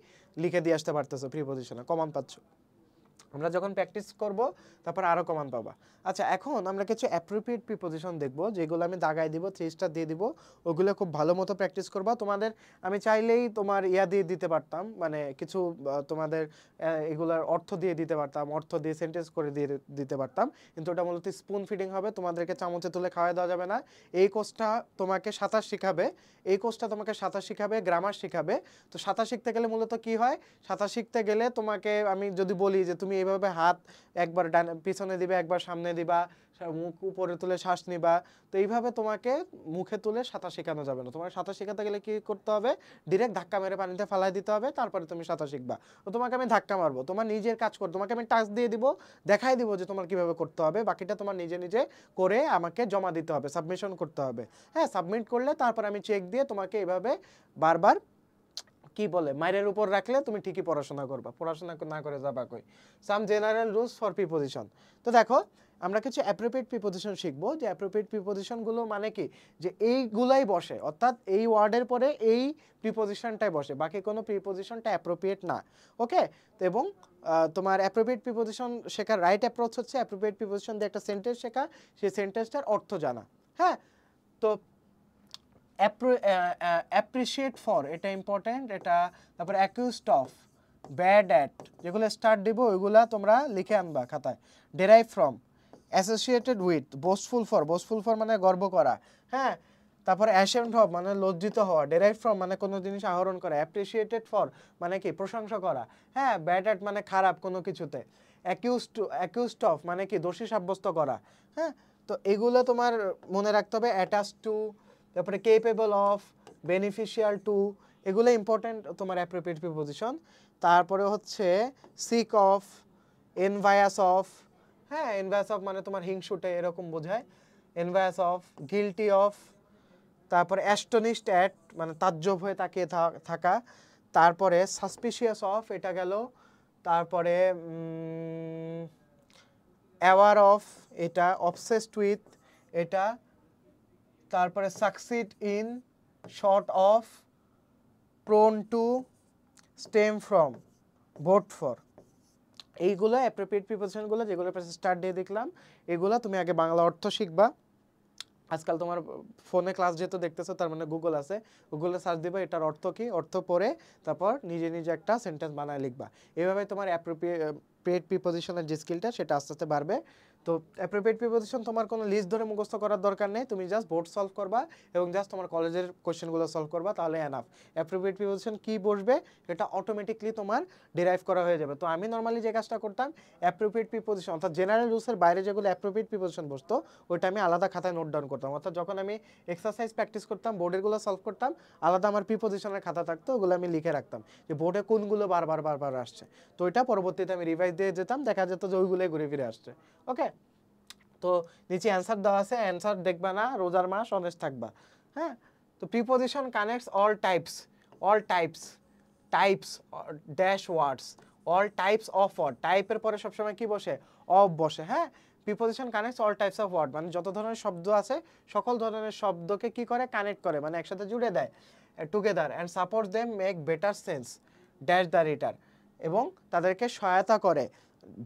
Speaker 1: লিখে দিয়ে আসতে পারতেছো, প্রিপজিশনে কমন পাচ্ছ। আমরা যখন প্র্যাকটিস করব তারপর আরও কমান পাবা। আচ্ছা, এখন আমরা কিছু অ্যাপ্রোপ্রিয়েট প্রিপোজিশন দেখব, যেগুলো আমি দাগায় দিব, 3 স্টার দিয়ে দিব, ওগুলো খুব ভালো মতো প্র্যাকটিস করবা। তোমাদের আমি চাইলেই তোমার ইয়া দিয়ে দিতে পারতাম, মানে কিছু তোমাদের এগুলার অর্থ দিয়ে দিতে পারতাম, অর্থ দিয়ে সেন্টেন্স করে দিয়ে দিতে পারতাম, কিন্তু ওটা মূলত স্পুন ফিডিং হবে, তোমাদেরকে চামচে তুলে খাওয়া দেওয়া যাবে না। এই কোর্সটা তোমাকে সাঁতার শেখাবে, এই কোর্সটা তোমাকে সাঁতার শেখাবে, গ্রামার শেখাবে। তো সাঁতার শিখতে গেলে মূলত কি হয়, সাঁতার শিখতে গেলে তোমাকে আমি যদি বলি যে তুমি এইভাবে হাত একবার পিছনে দিবে, একবার সামনে দিবা, মুখ উপরে তুলে শ্বাস নিবা, তো এইভাবে তোমাকে মুখে তুলে সাঁতার শেখানো যাবে না। তোমার সাঁতার শেখাতে গেলে কি করতে হবে, ডিরেক্ট ধাক্কা মেরে পানিতে ফালাই দিতে হবে, তারপরে তুমি সাঁতার শিখবা। তো তোমাকে আমি ধাক্কা মারবো, তোমার নিজের কাজ করো, তোমাকে আমি টাচ দিয়ে দিব, দেখাই দিব যে তোমার কিভাবে করতে হবে, বাকিটা তোমার নিজে নিজে করে আমাকে জমা দিতে হবে, সাবমিশন করতে হবে। হ্যাঁ, সাবমিট করলে তারপর আমি চেক দিয়ে তোমাকে এভাবে বারবার কি বলে মাইরের উপর রাখলে তুমি ঠিকই পড়াশোনা করবা, পড়াশোনা না করে যাবা কই। সাম জেনারেল রুলস ফর প্রিপোজিশন। তো দেখো আমরা কিছু অ্যাপ্রোপ্রিয়েট প্রিপোজিশন শিখবো, যে অ্যাপ্রোপ্রিয়েট প্রিপোজিশনগুলো মানে কি, যে এইগুলাই বসে, অর্থাৎ এই ওয়ার্ডের পরে এই প্রিপোজিশনটাই বসে, বাকি কোনো প্রিপোজিশনটা অ্যাপ্রোপ্রিয়েট না। ওকে, তো এবং তোমার অ্যাপ্রোপ্রিয়েট প্রিপোজিশন শেখার রাইট অ্যাপ্রোচ হচ্ছে অ্যাপ্রোপ্রিয়েট প্রিপোজিশন দিয়ে একটা সেন্টেন্স শেখা, সেই সেন্টেন্সটার অর্থ জানা। হ্যাঁ, তো অ্যাপ্রিশিয়েট ফর, এটা ইম্পর্টেন্ট, এটা। তারপর অ্যাকিউজড অফ, ব্যাড অ্যাট, যেগুলো স্টার্ট দিব ওইগুলা তোমরা লিখে আনবা খাতায়। Derive from, associated with, boastful for মানে গর্ব করা। হ্যাঁ, তারপর অ্যাশেমড অফ মানে লজ্জিত হওয়া, ডেরাইভ ফ্রম মানে কোনো জিনিস আহরণ করা, অ্যাপ্রিশিয়েটেড ফর মানে কি প্রশংসা করা। হ্যাঁ, ব্যাড অ্যাট মানে খারাপ কোনো কিছুতে। অ্যাকিউজড অফ মানে কি দোষী সাব্যস্ত করা। হ্যাঁ, তো এগুলো তোমার মনে রাখতে হবে। অ্যাটাচ টু, তারপরে কেপেবল অফ, বেনিফিশিয়াল টু, এগুলো ইম্পর্টেন্ট তোমার অ্যাপ্রোপ্রিয়েট প্রিপোজিশন। তারপরে হচ্ছে সিক অফ, এনভায়াস অফ। হ্যাঁ, এনভায়াস অফ মানে তোমার হিংসুটে এরকম বোঝায়, এনভায়াস অফ। গিলটি অফ, তারপরে অ্যাস্টনিশড অ্যাট মানে তাজ্জব হয়ে তাকিয়ে থাকা। তারপরে সাসপিশিয়াস অফ, এটা গেল। তারপরে অ্যাওয়ার অফ, এটা। অবসেসড উইথ, এটা। তারপরে succeed in, short of, prone two, stem from, vote for. এইগুলো অ্যাপ্রোপ্রিয়েট প্রিপোজিশনগুলো, যেগুলো স্টার্ট দিয়ে দেখলাম, এগুলো তুমি আগে বাংলা অর্থ শিখবা। আজকাল তোমার ফোনে ক্লাস যেহেতু দেখতেছো, তার মানে গুগল আছে, গুগলে সার্চ দিবা এটার অর্থ কি, অর্থ পড়ে তারপর নিজে নিজে একটা সেন্টেন্স বানায় লিখবা। এইভাবে তোমার অ্যাপ্রোপ্রিয়েট প্রিপোজিশনের যে স্কিলটা সেটা আস্তে আস্তে বাড়বে। তো অ্যাপ্রোপ্রিয়েট প্রিপোজিশন তোমার কোনো লিস্ট ধরে মুখস্থ করার দরকার নেই, তুমি জাস্ট বোর্ড সলভ করবা এবং জাস্ট তোমার কলেজের কোশ্চেনগুলো সলভ করবা, তাহলে এনাফ। অ্যাপ্রোপ্রিয়েট প্রিপোজিশন কি বসবে এটা অটোমেটিকলি তোমার ডিরাইভ করা হয়ে যাবে। তো আমি নর্মালি যে কাজটা করতাম, অ্যাপ্রোপ্রিয়েট প্রিপোজিশন অর্থাৎ জেনারেল রুলসের বাইরে যেগুলো অ্যাপ্রোপ্রিয়েট প্রিপোজিশন বসতো ওইটা আমি আলাদা খাতায় নোট ডাউন করতাম, অর্থাৎ যখন আমি এক্সারসাইজ প্র্যাকটিস করতাম বোর্ডেরগুলো সলভ করতাম, আলাদা আমার প্রিপোজিশনের খাতা থাকতো, ওগুলো আমি লিখে রাখতাম যে বোর্ডে কোনগুলো বারবার আসছে। তো ওইটা পরবর্তীতে আমি রিভাইজ দিয়ে যেতাম, দেখা যেত যে ওইগুলোই ঘুরে ফিরে আসছে। ওকে, তো নিচে অ্যান্সার দেওয়া আছে, অ্যান্সার দেখবা না, রোজার মাস অনেস্ট থাকবা। হ্যাঁ, তো preposition connects all types dash words, all types of word, টাইপের পরে সবসময় কি বসে, অফ বসে। হ্যাঁ, preposition connects all types of word মানে যত ধরনের শব্দ আছে সকল ধরনের শব্দকে কি করে, কানেক্ট করে, মানে একসাথে জুড়ে দেয়, together, and supports them make better sense dash the reader, এবং তাদেরকে সহায়তা করে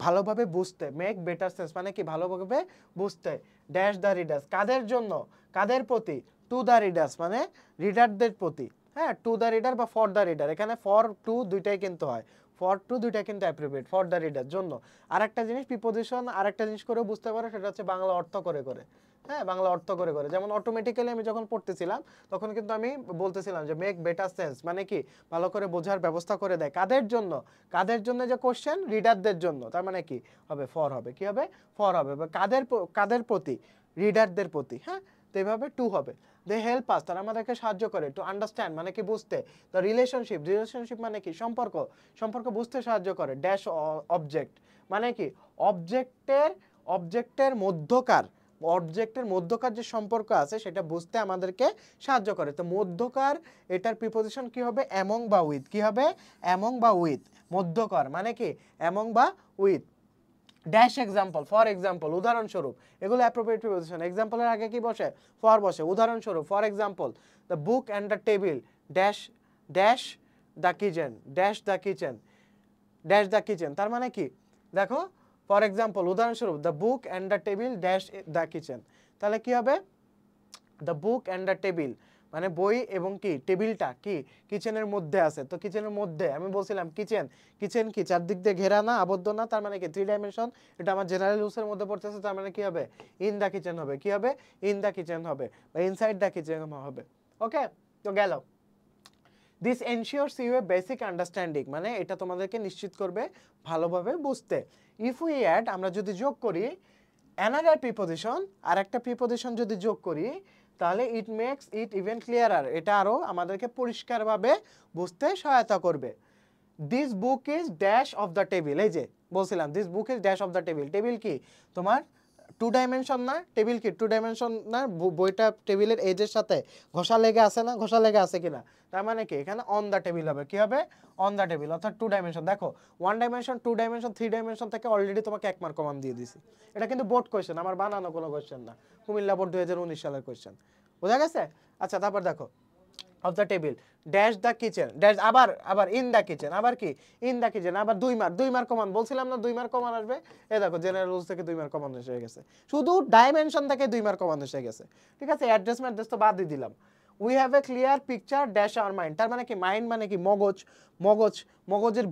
Speaker 1: ভালোভাবে বুঝতে, মেক বেটার সেন্স মানে কি, ভালোভাবে বুঝতে, ড্যাশ দ্য রিডার্স, কাদের জন্য, কাদের প্রতি, টু দ্য রিডার্স মানে রিডারদের প্রতি। হ্যাঁ, টু দ্য রিডার বা ফর দ্য রিডার, এখানে ফর টু দুইটাই কিন্তু হয়, ফর টু দুইটা কিন্তু অ্যাপ্রোপ্রিয়েট, ফর দ্য রিডার জন্য। আরেকটা জিনিস প্রিপোজিশন আরেকটা জিনিস করে বুঝতে পারো, সেটা হচ্ছে বাংলা অর্থ করে করে। হ্যাঁ, বাংলা অর্থ করে করে, যেমন অটোমেটিক্যালি আমি যখন পড়তেছিলাম তখন কিন্তু আমি বলতেছিলাম যে মেক বেটার সেন্স মানে কি, ভালো করে বোঝার ব্যবস্থা করে দেয়, কাদের জন্য, কাদের জন্য যে কোশ্চেন, রিডারদের জন্য, তার মানে কি হবে, ফর হবে, কি হবে, ফর হবে, বা কাদের প্রতি, রিডারদের প্রতি। হ্যাঁ, তো এইভাবে টু হবে। দে হেল্প আস, তারা আমাদেরকে সাহায্য করে, টু আন্ডারস্ট্যান্ড মানে কি, বুঝতে, দ্য রিলেশনশিপ মানে কি, সম্পর্ক বুঝতে সাহায্য করে, ড্যাশ অবজেক্ট মানে কি, অবজেক্টের মধ্যকার যে সম্পর্ক আছে সেটা বুঝতে আমাদেরকে সাহায্য করে। তো মধ্যকার, এটার প্রিপোজিশন কি হবে, অ্যামং বা উইথ, কি হবে, অ্যামং বা উইথ, মধ্যকার মানে কি, অ্যামং বা with, dash example, for example, উদাহরণস্বরূপ, এগুলো অ্যাপ্রোপ্রিয়েট প্রিপোজিশন। এক্সাম্পলের আগে কি বসে, ফর বসে, উদাহরণস্বরূপ, for example the book and the table dash dash the kitchen, dash the kitchen, তার মানে কি, দেখো, ফর এক্সাম্পল উদাহরণস্বরূপ the book and the table dash the kitchen, তাহলে কি হবে, the book and the table মানে বই এবং কি টেবিলটা কি কিচেনের মধ্যে আছে। তো কিচেনের মধ্যে আমি বলছিলাম কিচেন কি চারদিক দিয়ে ঘেরা না, আবদ্ধ না, তার মানে কি 3 ডাইমেনশন, এটা আমার জেনারেল ইউজের মধ্যে পড়তেছে, তার মানে কি হবে, ইন দ্য কিচেন হবে, কি হবে, ইন দ্য কিচেন হবে, বা ইনসাইড দ্য কিচেন হবে। ওকে, তো গেল। This ensures you a basic understanding মানে এটা তোমাদেরকে নিশ্চিত করবে ভালোভাবে বুঝতে। ইফ উই অ্যাড, আমরা যদি যোগ করি, অ্যানাদার প্রিপোজিশন, আর একটা প্রিপোজিশন যদি যোগ করি, তাহলে ইট মেক্স ইট ইভেন ক্লিয়ারার, এটা আরও আমাদেরকে পরিষ্কারভাবে বুঝতে সহায়তা করবে। This book is dash of the table, এই যে বলছিলাম this book is dash of the table, table কি তোমার 2 ডাইমেনশন না, টেবিল কি 2 ডাইমেনশন না, বইটা টেবিলের এজের সাথে ঘষা লেগে আছে না, ঘষা লেগে আছে কিনা, তার মানে কি এখানে অন দ্য টেবিল হবে, কি হবে, অন দ্য টেবিল, অর্থাৎ 2 ডাইমেনশন। দেখো 1 ডাইমেনশন, 2 ডাইমেনশন, 3 ডাইমেনশন থেকে অলরেডি তোমাকে 1 মার্ক কমান দিয়ে দিছি। এটা কিন্তু বোর্ড কোয়েশ্চেন, আমার বানানো কোনো কোয়েশ্চেন না, কুমিল্লা বোর্ড 2019 সালের কোয়েশ্চেন, বোঝা গেছে। আচ্ছা, তারপর দেখো of the table dash the kitchen, dash আবার ইন দ্য কিচেন, আবার কি ইন দ্য কিচেন, আবার 2 মার্ক কমান, বলছিলাম না 2 মার্ক কমান আসবে, এই দেখো জেনারেল রুলস থেকে 2 মার্ক কমান এসে গেছে, শুধু ডাইমেনশন থেকে 2 মার্ক কমান এসে গেছে। ঠিক আছে, অ্যাড্রেস তো বাদ দিয়ে দিলাম। We have a clear picture dash our mind, তার মানে কি, মাইন্ড মানে কি, মগজের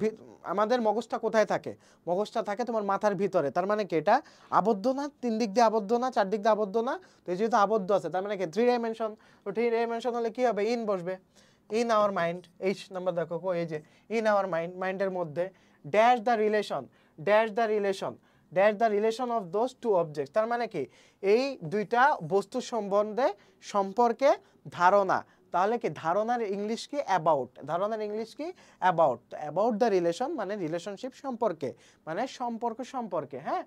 Speaker 1: আমাদের মগজটা কোথায় থাকে, মগজটা থাকে তোমার মাথার ভিতরে, তার মানে কি এটা আবদ্ধ না, 3 দিক দিয়ে আবদ্ধ না, 4 দিক দিয়ে আবদ্ধ না, তো এই যেহেতু আবদ্ধ আছে তার মানে কি 3 ডাইমেনশন, তো 3 ডাইমেনশন হলে কি হবে, ইন বসবে, ইন আওয়ার মাইন্ড, এই নাম্বার দেখো এই যে ইন আওয়ার মাইন্ডের মধ্যে, dash the relation of those 2 objects, তার মানে কি এই দুইটা বস্তু সম্পর্কে ধারণা, তাহলে কি ধারণার ইংলিশ কি, অ্যাবাউট, অ্যাবাউট দ্য রিলেশন মানে রিলেশনশিপ সম্পর্কে, মানে সম্পর্কে। হ্যাঁ,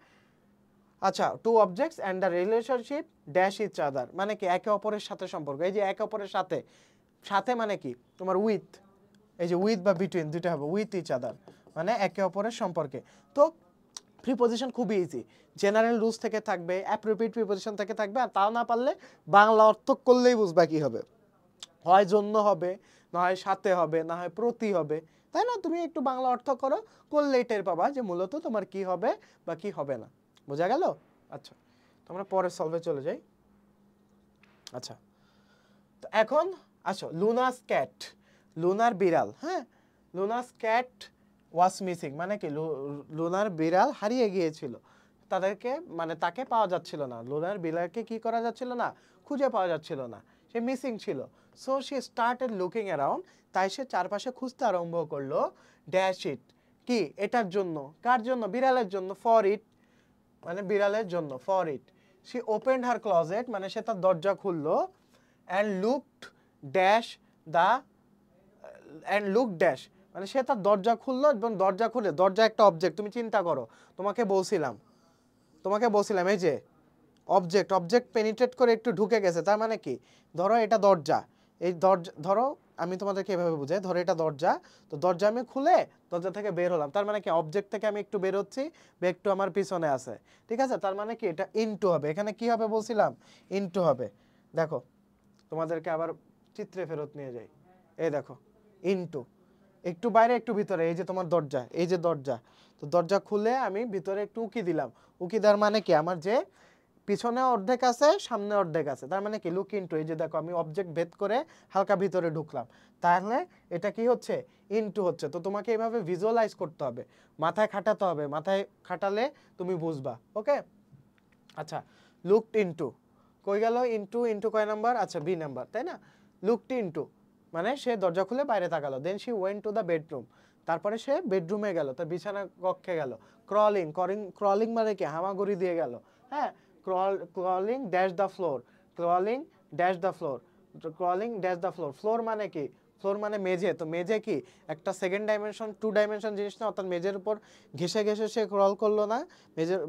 Speaker 1: আচ্ছা, 2 objects and the relationship dash each other মানে কি একে অপরের সাথে সম্পর্ক, এই যে একে অপরের সাথে মানে কি তোমার উইথ, এই যে উইথ বা বিটুইন দুটো হবে, উইথ ইচ আদার মানে একে অপরের সম্পর্কে। তো প্রিপোজিশন খুবই ইজি, জেনারেল রুলস থেকে থাকবে, অ্যাপ্রোপ্রিয়েট প্রিপোজিশন থেকে থাকবে, আর তাও না পারলে বাংলা অর্থ করলেই বুঝবা কি হবে, হয় জন্য হবে, না হয় সাথে হবে, না হয় প্রতি হবে, তাই না, তুমি একটু বাংলা অর্থ করলেই টের পাবা যে মূলত তোমার কি হবে বা কি হবে না, বোঝা গেল। আচ্ছা, তোমরা পরের সলভে চলে যাই। আচ্ছা, তো এখন আসো, লুনার বিড়াল, হ্যাঁ, লুনাস ক্যাট ওয়াজ মিসিং মানে কি লুনার বিড়াল হারিয়ে গিয়েছিল, তাদেরকে মানে তাকে পাওয়া যাচ্ছিল না, লুনার বিলারকে কি করা যাচ্ছিল না, খুঁজে পাওয়া যাচ্ছিল না, সে মিসিং ছিল। So she started looking around, তাই সে চারপাশে খুঁজতে আরম্ভ করলো ড্যাশ ইট, কি এটার জন্য, কার জন্য, বিড়ালের জন্য, ফর ইট মানে বিড়ালের জন্য, for it. She opened her closet মানে সে তার দরজা খুললো, and looked dash the and look dash মানে সে তার দরজা খুললো এবং দরজা খুলে, দরজা একটা অবজেক্ট, তুমি চিন্তা করো, তোমাকে বলছিলাম এই যে অবজেক্ট পেনিট্রেট করে একটু ঢুকে গেছে, তার মানে কি, ধরো এটা দরজা, এই দরজা ধরো, আমি তোমাদেরকে এভাবে বুঝাই, ধরো এটা দরজা, তো দরজা আমি খুলে দরজা থেকে বের হলাম, তার মানে কি অবজেক্ট থেকে আমি একটু বের হচ্ছি, একটু আমার পিছনে আছে, ঠিক আছে, তার মানে কি এটা ইনটু হবে, এখানে কি হবে বলছিলাম, ইনটু হবে। দেখো তোমাদেরকে আবার চিত্রে ফেরত নিয়ে যাই, এই দেখো ইনটু, একটু বাইরে একটু ভিতরে, এই যে তোমার দরজা, এই যে দরজা, তো দরজা খুলে আমি ভিতরে একটু উকি দিলাম, উকি দেওয়ার মানে কি, আমার যে পিছনে অর্ধেক আছে সামনে অর্ধেক আছে, তার মানে কি লুক ইনটু, এই যে দেখো আমি অবজেক্ট ভেদ করে হালকা ভিতরে ঢুকলাম, তাহলে এটা কি হচ্ছে, ইনটু হচ্ছে। তো তোমাকে এইভাবে ভিজুয়ালাইজ করতে হবে, মাথায় খাটাতে হবে, মাথায় খাটালে তুমি বুঝবা। ওকে, আচ্ছা, লুকড ইনটু কই গেল, ইনটু ইনটু কয় নাম্বার, আচ্ছা বি নাম্বার, তাই না, লুকড ইনটু মানে সে দরজা খুলে বাইরে তাকালো, then she went to the bedroom, তারপরে সে বেডরুমে গেল, তার বিছানা কক্ষে গেল, ক্রলিং মানে কি, হামাগুড়ি দিয়ে গেল, হ্যাঁ, crawling dash the floor, crawling dash the floor, crawling dash the floor, floor মানে কি, ফ্লোর মানে মেঝে, তো মেঝে কি একটা সেকেন্ড ডাইমেনশন, টু ডাইমেনশন জিনিস না, অর্থাৎ মেঝের উপর ঘেসে ঘেসে সে ক্রল করলো না,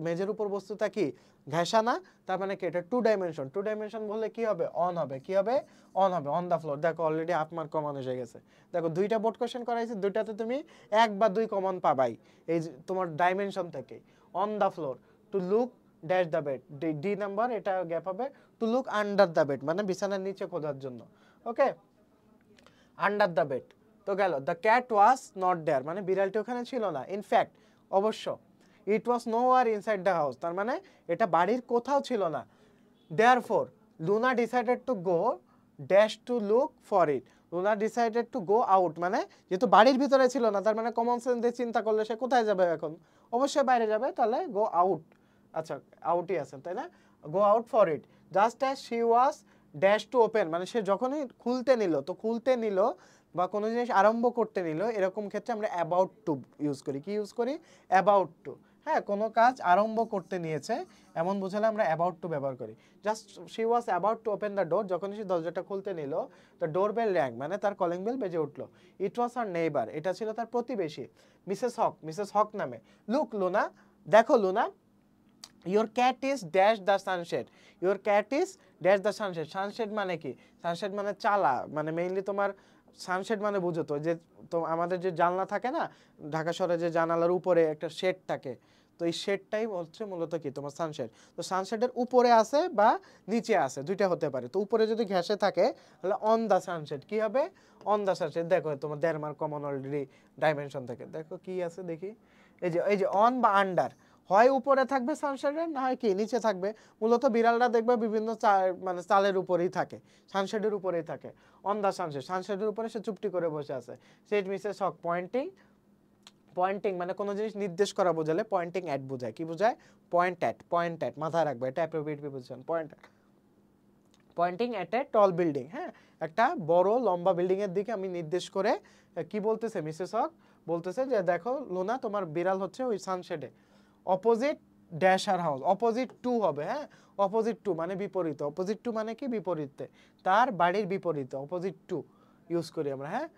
Speaker 1: মেঝের উপর বস্তুটা কি ঘেঁষা না, তার মানে কি এটা টু ডাইমেনশন বললে কি হবে, অন হবে, কি হবে, অন হবে, অন দ্য ফ্লোর। দেখো অলরেডি হাফ মার্ক কমন এসে গেছে, দেখো দুইটা বোর্ড কোশ্চেন করাইছি, দুইটাতে তুমি 1 বা 2 কমন পাবাই, এই তোমার ডাইমেনশন থেকে। On the floor, to look dash the bed, D number, এটা গ্যাপ হবে, to look under the bed মানে বিছানার নিচে খোঁজার জন্য। ওকে, আন্ডার দ্য বেড, তো গেল, the cat was not there মানে বিড়ালটি ওখানে ছিল না, ইনফ্যাক্ট অবশ্য, it was nowhere inside the house তার মানে এটা বাড়ির কোথাও ছিল না, therefore Luna decided to go dash to look for it, Luna decided to go out মানে যেহেতু বাড়ির ভিতরে ছিল না, তার মানে কমন সেন্স দিয়ে চিন্তা করলে সে কোথায় যাবে এখন, অবশ্যই বাইরে যাবে, তাহলে গো আউট, আচ্ছা আউটই আছে তাই না, go out for it, just as she was dash to open মানে সে যখনই খুলতে নিল, তো খুলতে নিল বা কোনো জিনিস আরম্ভ করতে নিল, এরকম ক্ষেত্রে আমরা অ্যাবাউট টু ইউজ করি, কি ইউজ করি, অ্যাবাউট টু, হ্যাঁ, কোনো কাজ আরম্ভ করতে নিয়েছে এমন বোঝালে আমরা অ্যাবাউট টু ব্যবহার করি। Just she was about to open the door, যখন সে দরজাটা খুলতে নিল, দ্য ডোর বেল র্যাং মানে তার কলিং বেল বেজে উঠলো, ইট ওয়াজ হার নেইবার এটা ছিল তার প্রতিবেশী, মিসেস হক নামে, লুক লুনা দেখো Luna, your cat is dash the sunshade, your cat is dash the sunshade, sunshade মানে কি, সানশেড মানে চালা, মানে মেইনলি তোমার সানশেড মানে বুঝো তো যে, তো আমাদের যে জানলা থাকে না ঢাকা শহরে, যে জানালার উপরে একটা শেড থাকে, তো এই শেডটাই হচ্ছে মূলত কি তোমার সানশেড, তো সানশেডের উপরে আছে বা নিচে আছে দুইটা হতে পারে, তো উপরে যদি ঘেঁষে থাকে তাহলে অন দ্য সানশেড, কি হবে, অন দ্য সানশেড। দেখো তোমার 1.5 মার্ক কমন অলরেডি ডাইমেনশন থেকে, দেখো কি আছে দেখি, এই যে অন বা আন্ডার, হয় উপরে থাকবে সানশেডের, না হয় কি নিচে থাকবে, মূলত বিড়ালরা দেখবে বিভিন্ন মানে চালের উপরেই থাকে, সানশেডের উপরেই থাকে, অন দ্য সানশেড, সানশেডের উপরে সে চুপটি করে বসে আছে, সেট মিসেস হক পয়েন্টিং মানে কোনো জিনিস নির্দেশ করা বোঝালে পয়েন্টিং অ্যাট বোঝায়, কি বোঝায়, পয়েন্ট অ্যাট মাথায় রাখবে, এটা appropriate preposition, pointing at a tall building, হ্যাঁ, একটা বড় লম্বা বিল্ডিং এর দিকে আমি নির্দেশ করে, কি বলতেছে মিসেস হক, বলতেছে যে দেখো লুনা তোমার বিড়াল হচ্ছে ওই সানশেডে, opposite dash our house, opposite to হবে, হ্যাঁ, অপোজিট টু মানে বিপরীত, অপোজিট টু মানে কি বিপরীতে, তার বাড়ির বিপরীতে, অপোজিট টু ইউজ করি আমরা, হ্যাঁ।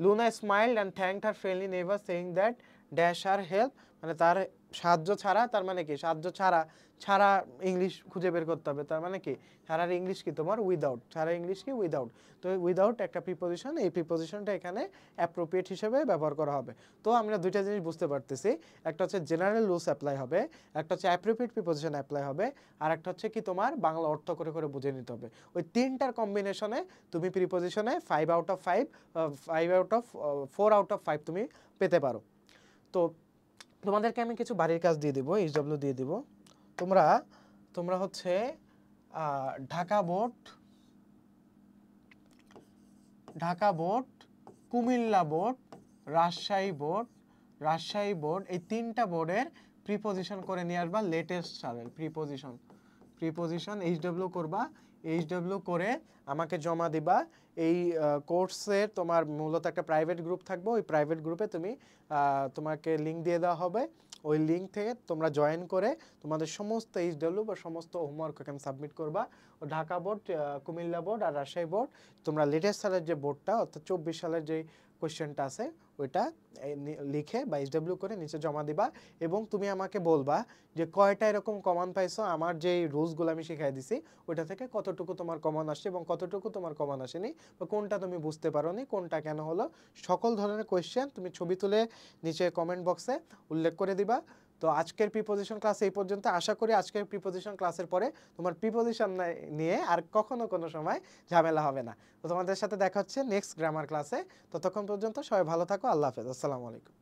Speaker 1: Luna smiled and thanked her friendly neighbour saying that dash আর হেল্প মানে তার সাহায্য ছাড়া, তার মানে কি সাহায্য ছাড়া, ছাড়া ইংলিশ খুঁজে বের করতে হবে, তার মানে কি ছাড়ার ইংলিশ কি তোমার উইদাউট, ছাড়া ইংলিশ কি উইদাউট, তো উইদাউট একটা প্রিপোজিশন, এই প্রিপোজিশনটা এখানে অ্যাপ্রোপ্রিয়েট হিসেবে ব্যবহার করা হবে। তো আমরা দুইটা জিনিস বুঝতে পারতেছি, একটা হচ্ছে জেনারেল রুলস অ্যাপ্লাই হবে, একটা হচ্ছে অ্যাপ্রোপ্রিয়েট প্রিপোজিশন অ্যাপ্লাই হবে, আর একটা হচ্ছে কি তোমার বাংলা অর্থ করে করে বুঝে নিতে হবে, ওই তিনটার কম্বিনেশনে তুমি প্রিপোজিশনে 5 আউট অফ 4 আউট অফ 5 তুমি পেতে পারো। তো তোমাদেরকে আমি কিছু বাড়ির কাজ দিয়ে দিব, এইচডব্লিউ দিয়ে দিব, তোমরা হচ্ছে Dhaka board, Comilla board, Rajshahi board, এই তিনটা বোর্ডের প্রিপোজিশন করে নিয়ে আসবা লেটেস্ট সালের প্রিপোজিশন এইচডব্লিউ করবা, এইচডব্লিউ করে আমাকে জমা দিবা। এই কোর্সের তোমার মূলত একটা প্রাইভেট গ্রুপ থাকবে, ওই প্রাইভেট গ্রুপে তুমি তোমাকে লিঙ্ক দিয়ে দেওয়া হবে, ওই লিঙ্ক থেকে তোমরা জয়েন করে তোমাদের সমস্ত এইচডব্লিউ বা সমস্ত হোমওয়ার্ক এখানে সাবমিট করবা। ও ঢাকা বোর্ড, কুমিল্লা বোর্ড আর রাজশাহী বোর্ড, তোমরা লেটেস্ট সালের যে বোর্ডটা অর্থাৎ 24 সালের যে কোয়েশ্চেনটা আছে ওইটা লিখে বা এইচডব্লিউ করে নিচে জমা দিবা। এবং তুমি আমাকে বলবা যে কয়টা এরকম কমন পাইছো, আমার যে রুলসগুলো আমি শিখাই দিছি ওইটা থেকে কতটুকু তোমার কমন আসছে এবং কতটুকু তোমার কমন আসেনি, বা কোনটা তুমি বুঝতে পারোনি, কোনটা কেন হলো। সকল ধরনের কোয়েশ্চেন তুমি ছবি তুলে নিচে কমেন্ট বক্সে উল্লেখ করে দিবা। তো আজকের প্রিপোজিশন ক্লাস এই পর্যন্ত। আশা করি আজকের প্রিপোজিশন ক্লাসের পরে তোমার প্রিপোজিশন নিয়ে আর কখনো কোনো সময় ঝামেলা হবে না। তো তোমাদের সাথে দেখা হচ্ছে নেক্সট গ্রামার ক্লাসে। ততক্ষণ পর্যন্ত সবাই ভালো থাকো। আল্লাহ হাফেজ। আসসালামু আলাইকুম।